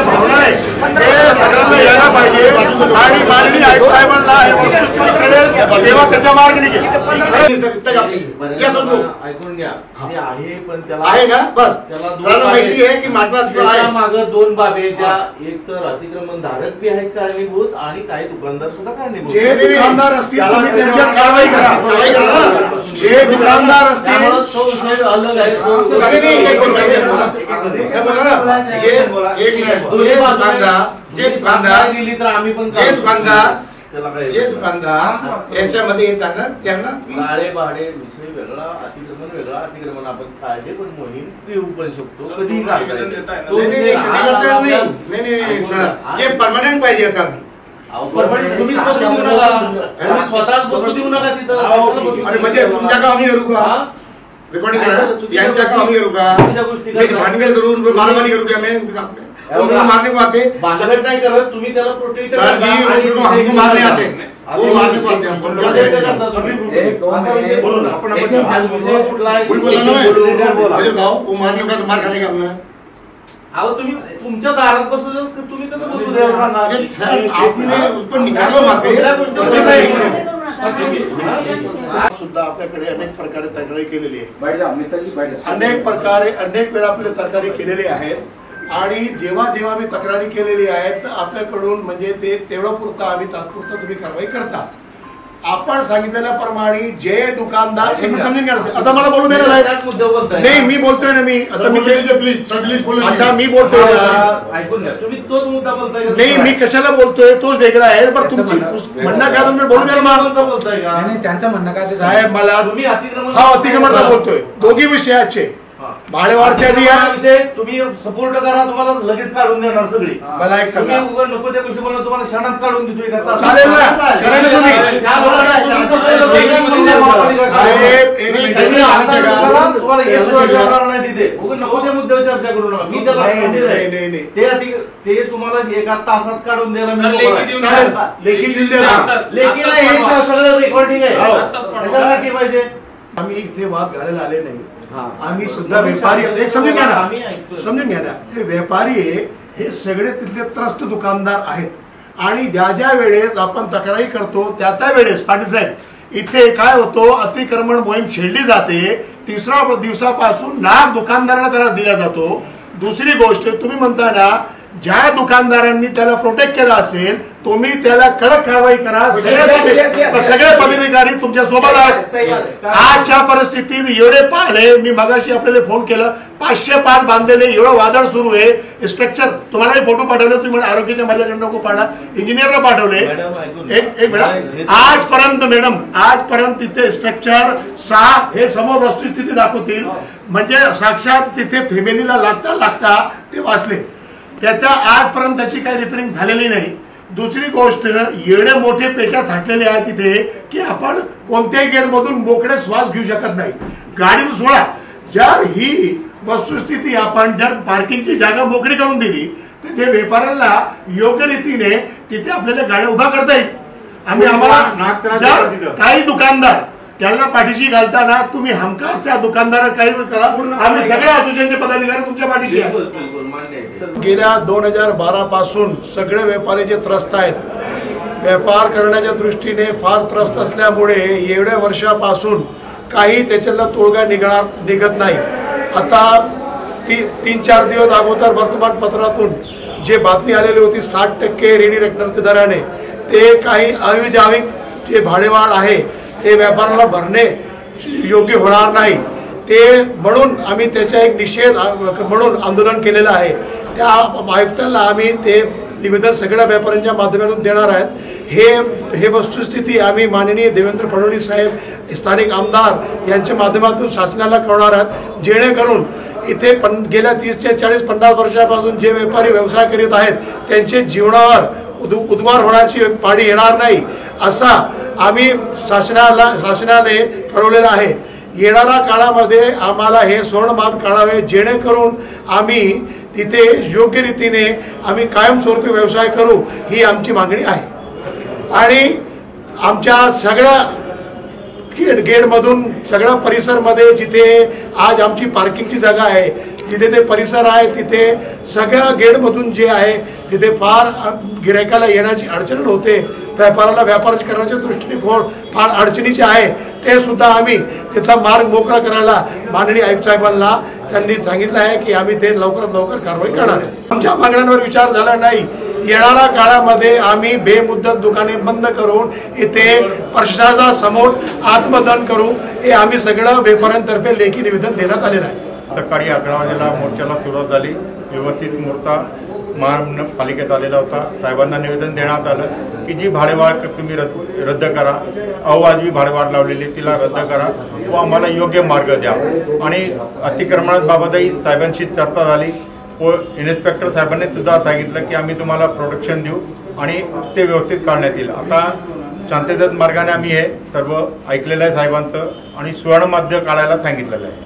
सगळ्यांना यायला पाहिजे आणि माननीय आयुक्त साहेबांना हे वस्तुस्थिती कळेल तेव्हा त्याचा मार्ग निघेल. ऐकून घ्या आहे पण त्याला आहे ना बस त्याला माहिती आहे की मागे दोन बाबी ज्या एक तर अतिक्रमण धारक बी आहेत कारणीभूत आणि काही दुकानदार सुद्धा कारणीभूत. जे दुकानदार असतील तुम्ही त्यांच्यावर कारवाई करा. जे दुकानदार असतील जे दुकानदार याच्यामध्ये येताना त्यांना गाळे भाडे विषय वेगळा, अतिक्रमण वेगळा. अतिक्रमण आपण कायदे पण मोहीम देऊ पण शकतो, कधी हे परमनंट पाहिजे. आता तुम्हीच बसून देऊ नका, स्वतःच बसून देऊ नका तिथं. म्हणजे तुमच्या का आम्ही करू का रेकॉर्डिंग करा, यांच्या का आम्ही करू का भांडगड करून मारमारी करू का? मारने को आते भांडगड नाही करत तुम्ही, त्याला प्रोटेक्ट हमको मारने आते वो मारने को आते हमको क्या करेंगे? बोलो ना अपन वो मारने का मार खाने का हमने. अहो तुम्ही तुमच्या दारात बसून तुम्ही कसं बसू द्यायला सांगा? आपने उसको निकालो मासे सुद्धा आपल्याकडे अनेक प्रकारे तक्रारी केलेली आहे. अनेक वेळा आपले सरकारी केलेले आहेत आणि जेव्हा जेव्हा आम्ही तक्रारी केलेली आहेत तर आपल्याकडून म्हणजे ते तेवढं पुरतं आम्ही तात्पुरतं तुम्ही कारवाई करता. आपण सांगितल्याप्रमाणे जे दुकानदार समजून घ्या. आता मला बोलू देणार आहे नाही, मी बोलतोय ना. मी आता मी प्लीज आता मी बोलतोय तुम्ही तोच मुद्दा बोलताय नाही, मी कशाला बोलतोय तोच वेगळा आहे. बरं तुमची म्हणणं काय तुम्ही बोलू द्या मला. त्यांचं म्हणणं काय साहेब मला तुम्ही अतिक्रमणला बोलतोय. दोघी विषयाचे भाडेवाढच्या विषय तुम्ही सपोर्ट करा, तुम्हाला लगेच काढून देणार सगळी. मला एक सांगा, नको त्या गोष्टी बोलून तुम्हाला क्षणात काढून देतोय का? चालेल ना, करायला तुम्ही नको त्या मुद्द्यावर चर्चा करू नका. मी त्याला ते तुम्हाला एका तासात काढून द्यायला रेकॉर्डिंग आहे पाहिजे. आम्ही इथे वाद घालायला आले नाही. आम्ही सुद्धा व्यापारी समजून घ्या ना, समजून घ्या ना. हे व्यापारी हे सगळे तिथले त्रस्त दुकानदार आहेत आणि ज्या ज्या वेळेस आपण तक्रारी करतो त्या त्या वेळेस पाटील साहेब इथे काय होतो, अतिक्रमण मोहीम छेडली जाते. तिसऱ्या दिवसापासून लाख दुकानदारांना त्रास दिला जातो. दुसरी गोष्ट तुम्ही म्हणता ना, ज्या दुकानदारांनी त्याला प्रोटेक्ट केला असेल तुम्ही त्याला कडक कारवाई करा. सगळे पदाधिकारी तुमच्या सोबत आहेत. आजच्या परिस्थितीत एवढे पाल आहे, मी मगाशी आपल्याला फोन केला, 500 पाल बांधलेले, एवढं वादळ सुरू आहे. स्ट्रक्चर तुम्हालाही फोटो पाठवले, तुम्ही म्हणा आरोग्याच्या माझ्याकडे नको पाडा, इंजिनियरला पाठवले. एक मॅडम आजपर्यंत तिथे स्ट्रक्चर 6 हे समोर वस्तुस्थिती दाखवतील. म्हणजे साक्षात तिथे फॅमिलीला लागता ते वाचले. त्याच्या आजपर्यंत त्याची काही रिपेअरिंग झालेली नाही. दुसरी गोष्ट, एवढे मोठे पेट्या थाटलेले आहेत तिथे की आपण कोणत्याही गेटमधून मोकळे श्वास घेऊ शकत नाही. गाडी सोडा, जर ही वस्तुस्थिती आपण जर पार्किंगची जागा मोकळी करून दिली तर ते व्यापाऱ्यांना योग्य रीतीने तिथे आपल्याला गाड्या उभा करता येईल. आम्हाला जर काही दुकानदार त्यांना पाठीशी घालताना तुम्ही हमखास त्या दुकानदार काही करा. आम्ही सगळे असोसिएशनचे पदाधिकारी तुमच्या पाठीशी आहे. गेल्या 2012 पासून सगळे व्यापारी जे त्रस्त आहेत, व्यापार करण्याच्या दृष्टीने फार त्रस्त असल्यामुळे एवढ्या वर्षापासून काही त्याच्यातला तोडगा निघत नाही. आता 3-4 दिवस अगोदर वर्तमानपत्रातून जे बातमी आलेली होती 60% रेडी रेकनरच्या दराने, ते काही अविजाविक जे भाडेवाढ आहे ते व्यापाऱ्याला भरणे योग्य होणार नाही. ते म्हणून आम्ही त्याचा एक निषेध म्हणून आंदोलन केलेलं आहे. त्या आयुक्तांना आम्ही ते निवेदन सगळ्या व्यापाऱ्यांच्या माध्यमातून देणार आहेत. हे वस्तुस्थिती आम्ही माननीय देवेंद्र फडणवीस साहेब, स्थानिक आमदार यांच्या माध्यमातून शासनाला कळवणार आहात, जेणेकरून इथे गेल्या 30 ते 40-50 वर्षापासून जे व्यापारी व्यवसाय करीत आहेत त्यांचे जीवनावर उद्गार होण्याची पाळी येणार नाही असा आम्ही शासनाने कळवलेलं आहे. येणाऱ्या काळामध्ये आम्हाला हे स्वर्णमात काढावे, जेणेकरून आम्ही तिथे योग्य रीतीने आम्ही कायमस्वरूपी व्यवसाय करू, ही आमची मागणी आहे. आणि आमच्या सगळ्या गेटमधून सगळ्या परिसरमध्ये जिथे आज आमची पार्किंगची जागा आहे जिथे ते परिसर आहे तिथे सगळ्या गेटमधून जे आहे तिथे फार गिरायकाला येण्याची अडचण होते, व्यापाराला व्यापार करण्याच्या दृष्टीने फार अडचणीचे आहे, ते सुद्धा आम्ही तिथला मार्ग मोकळा करायला माननीय आयुक्त साहेबांना त्यांनी सांगितलं आहे की आम्ही ते लवकरात लवकर कारवाई करणार आहे. आमच्या मागण्यांवर विचार झाला नाही. येणाऱ्या काळामध्ये आम्ही बेमुदत दुकाने बंद करून इथे प्रशासनाच्या समोर आत्मदहन करू, हे आम्ही सगळं व्यापाऱ्यांतर्फे लेखी निवेदन देण्यात आलेलं आहे. सकाळी 11 वाजेला मोर्चाला सुरुवात झाली. व्यवस्थित मोर्चा महापालिकेत आलेला होता. साहेबांना निवेदन देण्यात आलं की जी भाडेवाढ तुम्ही रद्द करा, अवाजवी भाडेवाढ लावलेली तिला रद्द करा व आम्हाला योग्य मार्ग द्या. आणि अतिक्रमणाबाबतही साहेबांशी चर्चा झाली व इन्स्पेक्टर साहेबांनी सुद्धा सांगितलं की आम्ही तुम्हाला प्रोटेक्शन देऊ आणि ते व्यवस्थित काढण्यात येईल. आता शांततेत मार्गाने आम्ही हे सर्व ऐकलेलं आहे साहेबांचं आणि सुवर्ण मध्य काढायला सांगितलेलं आहे.